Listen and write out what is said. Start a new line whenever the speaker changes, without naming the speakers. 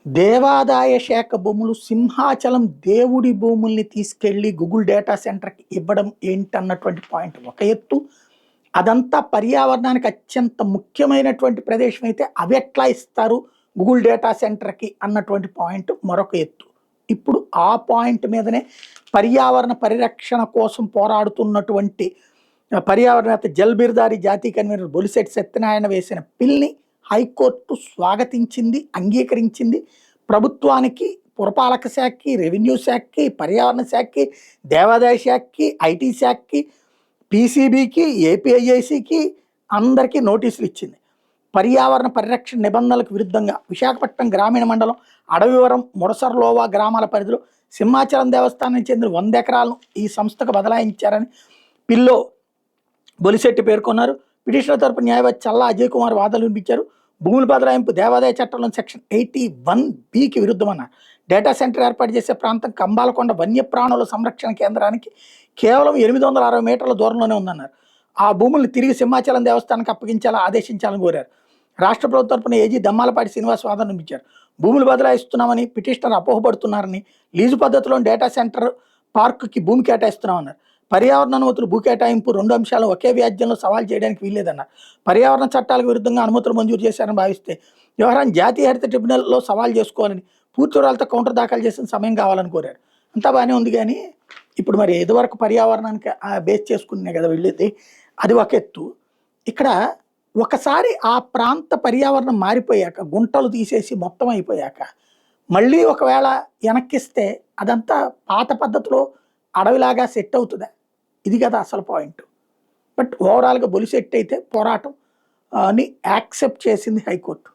దేవాదాయ శాఖ భూములు సింహాచలం దేవుడి భూముల్ని తీసుకెళ్లి గూగుల్ డేటా సెంటర్కి ఇవ్వడం ఏంటన్నటువంటి పాయింట్ ఒక ఎత్తు. అదంతా పర్యావరణానికి అత్యంత ముఖ్యమైనటువంటి ప్రదేశం అయితే అవి ఎట్లా ఇస్తారు గూగుల్ డేటా సెంటర్కి అన్నటువంటి పాయింట్ మరొక ఎత్తు. ఇప్పుడు ఆ పాయింట్ మీదనే పర్యావరణ పరిరక్షణ కోసం పోరాడుతున్నటువంటి పర్యావరణవేత్త జల్బిర్దారి జాతీయ కన్వీనర్ బొలిశెట్టి సత్యనారాయణ వేసిన పిల్ని హైకోర్టు స్వాగతించింది, అంగీకరించింది. ప్రభుత్వానికి, పురపాలక శాఖకి, రెవెన్యూ శాఖకి, పర్యావరణ శాఖకి, దేవాదాయ శాఖకి, ఐటీ శాఖకి, పీసీబీకి, ఏపీఐఐసికి అందరికీ నోటీసులు ఇచ్చింది. పర్యావరణ పరిరక్షణ నిబంధనలకు విరుద్ధంగా విశాఖపట్నం గ్రామీణ మండలం అడవివరం, ముడసర్లోవా గ్రామాల పరిధిలో సింహాచలం దేవస్థానానికి చెందిన 100 ఎకరాలను ఈ సంస్థకు బదలాయించారని పిల్లో బొలిశెట్టి పేర్కొన్నారు. పిటిషనర్ తరపు న్యాయవాది చల్లా అజయ్ కుమార్ వాదనలు వినిపించారు. భూముల బదలాయింపు దేవాదాయ చట్టంలోని సెక్షన్ 81(b)కి విరుద్ధమన్నారు. డేటా సెంటర్ ఏర్పాటు చేసే ప్రాంతం కంబాలకొండ వన్యప్రాణుల సంరక్షణ కేంద్రానికి కేవలం 860 మీటర్ల దూరంలోనే ఉందన్నారు. ఆ భూముల్ని తిరిగి సింహాచలం దేవస్థానానికి అప్పగించేలా ఆదేశించాలని కోరారు. రాష్ట్ర ప్రభుత్వ తరపున ఏజీ దమ్మాలపాటి శ్రీనివాస్ వాదన వినిపించారు. భూములు బదలాయిస్తున్నామని పిటిషనర్ అపోహపడుతున్నారని, లీజు పద్ధతిలో డేటా సెంటర్ పార్కుకి భూమి కేటాయిస్తున్నామన్నారు. పర్యావరణ అనుమతులు, భూ కేటాయింపు 2 అంశాలను ఒకే వ్యాజ్యంలో సవాల్ చేయడానికి వీల్లేదన్నారు. పర్యావరణ చట్టాలకు విరుద్ధంగా అనుమతులు మంజూరు చేశారని భావిస్తే వ్యవహారాన్ని జాతీయ హరిత ట్రిబ్యునల్లో సవాల్ చేసుకోవాలని, పూర్తి వివరాలతో కౌంటర్ దాఖలు చేసిన సమయం కావాలని కోరారు. అంతా బాగానే ఉంది, కానీ ఇప్పుడు మరి ఇదివరకు పర్యావరణానికి బేస్ చేసుకునే కదా వెళ్ళేది, అది ఒక ఎత్తు. ఇక్కడ ఒకసారి ఆ ప్రాంత పర్యావరణం మారిపోయాక, గుంటలు తీసేసి మొత్తం అయిపోయాక మళ్ళీ ఒకవేళ వెనక్కిస్తే అదంతా పాత పద్ధతిలో అడవిలాగా సెట్ అవుతుందా? ఇది కదా అసలు పాయింట్. బట్ ఓవరాల్గా బొలిశెట్టి అయితే పోరాటం ని యాక్సెప్ట్ చేసింది హైకోర్టు.